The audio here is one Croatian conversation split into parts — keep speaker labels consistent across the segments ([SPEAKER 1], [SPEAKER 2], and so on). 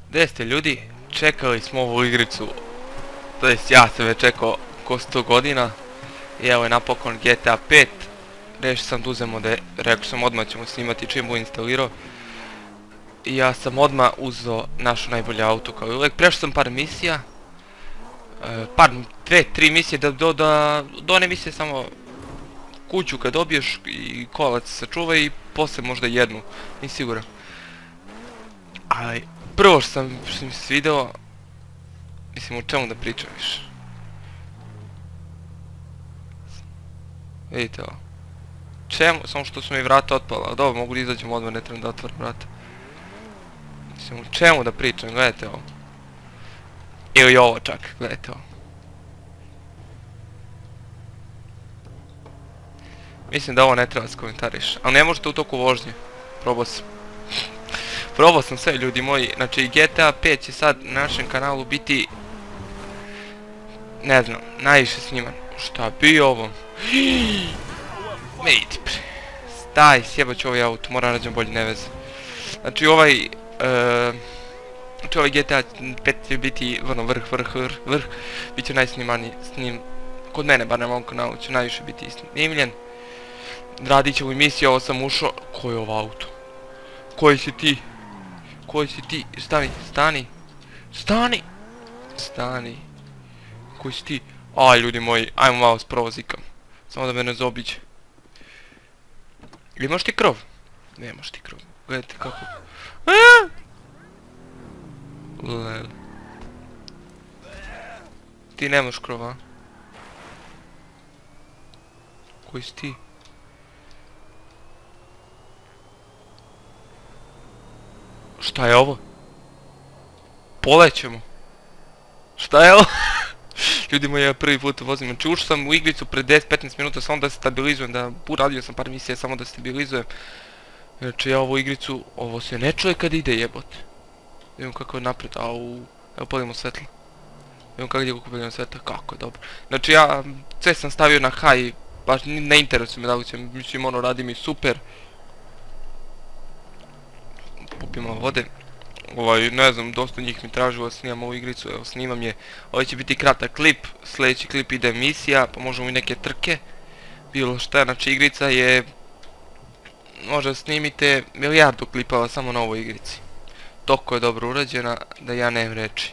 [SPEAKER 1] Gdje ste ljudi? Čekali smo ovu igricu. To jest ja sam već čekao ko 100 godina. I evo je napokon GTA 5. Rešio sam da uzemo da rekao sam odmah ćemo snimati čim bu instalirao. I ja sam odmah uzeo našu najbolje auto kao i uvijek. Prešao sam par misija. Dve, tri misije do one misije samo kuću kad dobiješ i kolac se sačuva i poslije možda jednu, nisam siguran. Ali prvo što mi se svidjelo, mislim o čemu da pričam više. Vidite ovo. Čemu? Samo što su mi vrata otpala, ali dobro mogu da izađem odmah, ne trebam da otvorim vrata. Mislim o čemu da pričam, gledajte ovo. Ili ovo čak, gledajte ovo. Mislim da ovo ne treba da se komentariš, ali ne možete u toku vožnje. Probao sam. Probao sam sve ljudi moji, znači GTA 5 će sad na našem kanalu biti, ne znam, najviše sniman. Šta bi ovo? Vidi pre. Staj, sjebat ću ovaj auto, moram rađem bolje neveze. Znači ovaj GTA 5 će biti vrh, bit će najsnimaniji, kod mene bar na mom kanalu će najviše biti snimljen. Radit ćemo emisiju, ovo sam ušao, ko je ovo auto? Koji si ti? Koji si ti? Stani! Koji si ti? Aj ljudi moji, ajmo malo s provozikam. Samo da me ne zaobiđe. Imaš ti krov? Nemaš ti krov. Gledajte kako... Lel. Ti nemaš krov, a? Koji si ti? Šta je ovo? Polećemo. Šta je ovo? Ljudi moji, ja prvi put vozim. Znači ušao sam u igricu pred 10-15 minuta samo da se stabilizujem, uradio sam par misija samo da se stabilizujem. Znači ja ovu igricu, ovo se ne čuje kad ide jebote. Vidimo kako je napred, au. Evo palimo svetlo. Vidimo kako je palimo svetlo, kako je dobro. Znači ja sve sam stavio na high, baš ne interesuje me da li će, mislim ono radi mi super. Popijemo vode. Ne znam, dosta njih mi tražilo da snimam ovu igricu, evo snimam je. Ovo će biti kratak klip, sljedeći klip ide misija, pa možemo i neke trke. Bilo šta, znači igrica je... Možda snimite milijardu klipova samo na ovoj igrici. Toliko je dobro urađena da ja nemam reći.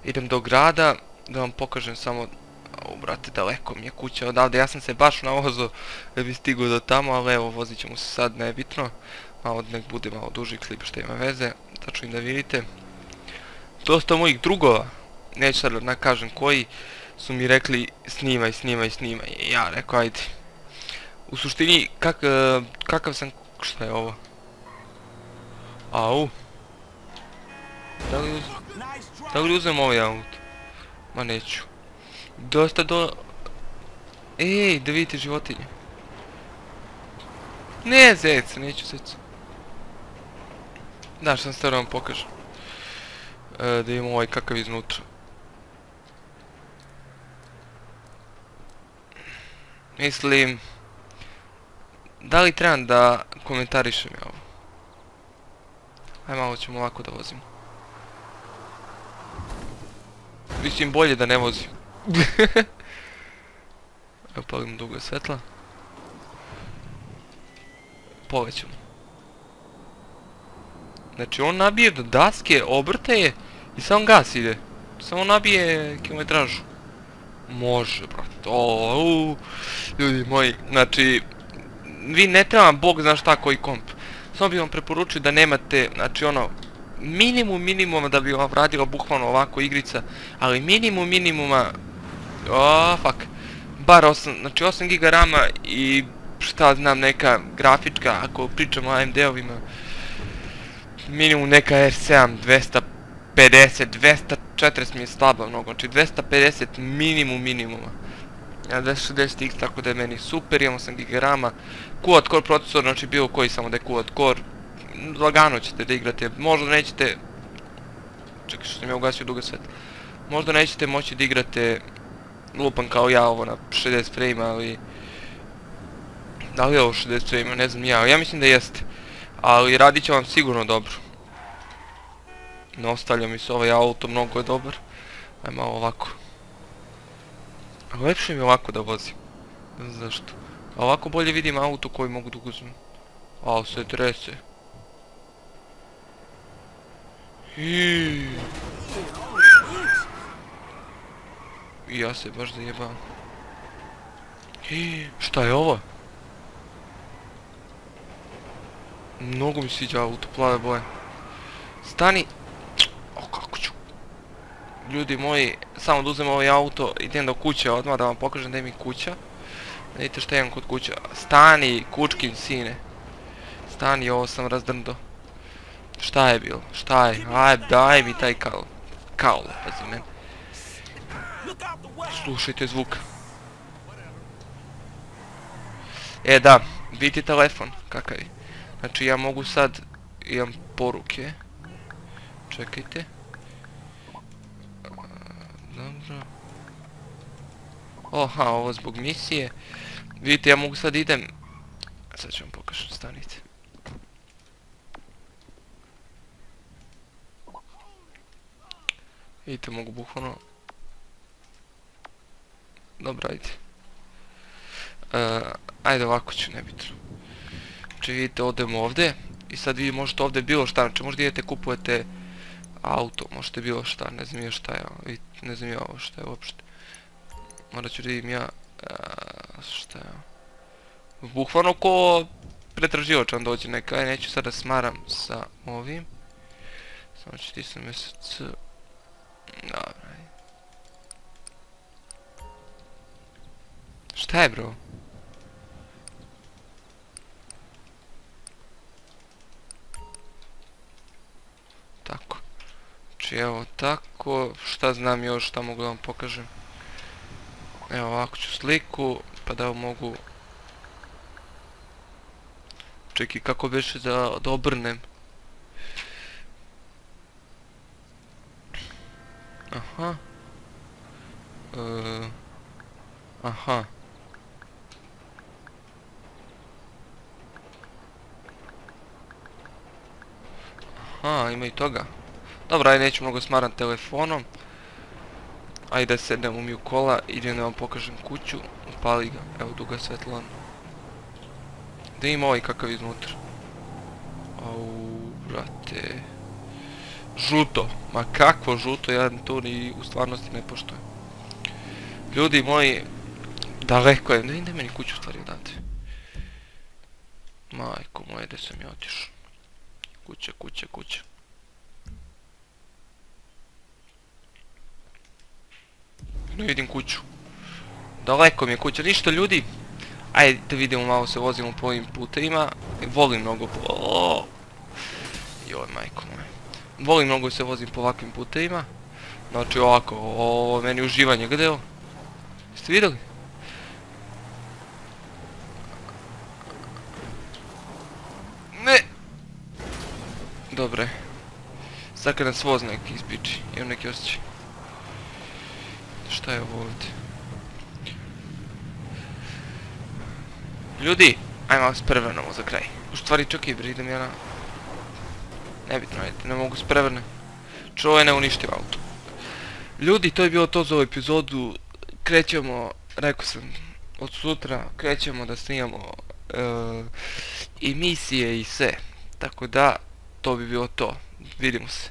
[SPEAKER 1] Idem do grada, da vam pokažem samo... Brate, daleko mi je kuća odavde, ja sam se baš navozao da bi stigao do tamo, ali evo vozit ćemo se sad, nebitno. Malo nek bude malo duži klip što ima veze, tačno da vidite. Dosta mojih drugova, neću sad da kažem koji, su mi rekli snimaj. I ja rekao ajde. U suštini, kakav sam... Šta je ovo? Au. Da li uzem ovaj auto? Ma neću. Dosta Ej, da vidite životinje. Ne, zeca, neću zeca. Da, što sam stvarno vam pokažem. Da imamo ovaj kakav iznutra. Mislim... Da li trebam da komentarišem je ovo? Aj malo ćemo ovako da vozimo. Mislim bolje da ne vozim. Evo palim dugo svetla. Povećamo. Znači on nabije do daske, obrte je i samo gas ide. Samo nabije kilometražu. Može, brate. Ljudi moji, znači... Vi ne treba vam bog zna šta koji komp. Samo bih vam preporučio da nemate, znači ono... Minimuma da bi vam radila bukvalno ovako igrica. Ali minimuma... Fuck. Bar 8, znači 8 GB rama i... Šta znam, neka grafička, ako pričamo o AMD-ovima... Minimum neka R7 250, 240 mi je slabo mnogo, znači 250 minimuma. Ja 260X, tako da je meni super, imamo 8 GB rama. Quad core procesor, znači bilo koji samo da je quad core. Lagano ćete da igrate, možda nećete... Čekaj što sam ja ugasio dugo svetla. Možda nećete moći da igrate lupan kao ja ovo na 60 frame, ali... Da li je ovo 60 frame, ne znam ja mislim da jeste. Ali radit će vam sigurno dobro. Ne ostavlja mi se ovaj auto, mnogo je dobar. Ajde malo ovako. Lepše mi je ovako da vozim. Ne znam zašto. A ovako bolje vidim auto koji mogu da uzmem. Ao, se trese. I ja se baš zajebam. Šta je ovo? Mnogo mi sviđa auto, plave boje. Stani. O, kako ću. Ljudi moji, samo da uzem ovaj auto, idem do kuće odmah da vam pokažem da je mi kuća. Vidite šta imam kod kuća. Stani, kučkin sine. Stani, ovo sam razdrndo. Šta je bilo? Šta je? Aj, daj mi taj kaul. Kaul, pazi men. Slušajte zvuk. E da, vidite telefon, kakav je. Znači ja mogu sad, imam poruke. Čekajte. Dobro. Oha, ovo zbog misije. Vidite, ja mogu sad idem. Sad ću vam pokažem, stanite. Vidite, mogu bukvalno... Dobro, ajde. Ajde, ovako ću, nebitno. Znači, vidite, odemo ovdje. I sad vi možete ovdje bilo šta. Znači, možda idete, kupujete auto. Možete bilo šta, ne znam ja šta je. Vidite, ne znam ja ovo šta je uopšte. Morat ću da vidim ja... Šta je ovo? Bukvalno ko pretraživač vam dođe neka. Ajde, neću sad da smaram sa ovim. Samo ću tisam mjesec... Dobra. Šta je, bro? Tako. Znači evo tako. Šta znam još, šta mogu da vam pokažem. Evo ovako ću sliku. Pa da mogu... Čekaj, kako beše da obrnem. Aha. Aha. Aha, ima i toga. Dobro, ajde, neću mnogo smaran telefonom. Ajde, sednem u mi u kola, idem da vam pokažem kuću. Upali ga, evo duga svetlana. Da ima ovaj kakav iznutra. Au, brate. Žuto, ma kakvo žuto, ja to ni u stvarnosti ne poštujem. Ljudi moji, daleko je, ne vidim da meni kuću u stvari odavde. Majko moje, gdje sam ja otišao. Kuća, kuća, kuća. Ne vidim kuću. Daleko mi je kuća, ništa ljudi. Ajde da vidimo, malo se vozimo po ovim putevima. Volim mnogo po... Joj, majko moje. Volim mnogo se vozim po ovakvim putevima. Znači ovako, ovo meni uživanje, gdje je ovo? Jeste vidjeli? Ne! Dobre. Sad kad nas voz neki ispiči, imam neki osjećaj. Šta je ovo ovdje? Ljudi, ajmo vas prevrnemo za kraj. U stvari čekaj bre, idem ja na... Nebitno, ajde, ne mogu se prevrnem. Čovjek ne uništiv auto. Ljudi, to je bilo to za ovu epizodu. Krećemo, rekao sam, od sutra krećemo da snimamo emisije i sve. Tako da, to bi bilo to. Vidimo se.